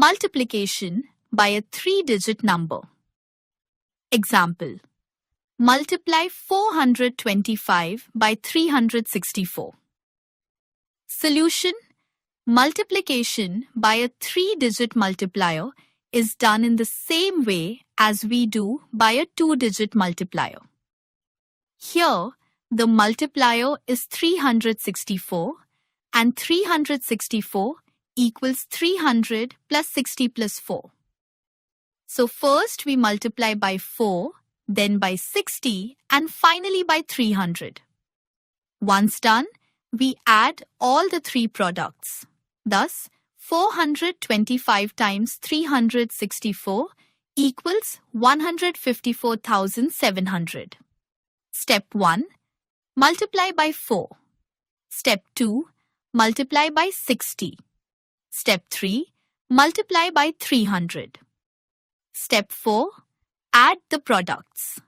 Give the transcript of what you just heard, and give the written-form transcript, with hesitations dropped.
Multiplication by a 3-digit number. Example. Multiply 425 by 364. Solution. Multiplication by a 3-digit multiplier is done in the same way as we do by a 2-digit multiplier. Here, the multiplier is 364 and 364 equals 300 plus 60 plus 4. So first we multiply by 4, then by 60 and finally by 300. Once done, we add all the three products. Thus, 425 times 364 equals 154,700. Step 1. Multiply by 4. Step 2. Multiply by 60. Step 3. Multiply by 300. Step 4. Add the products.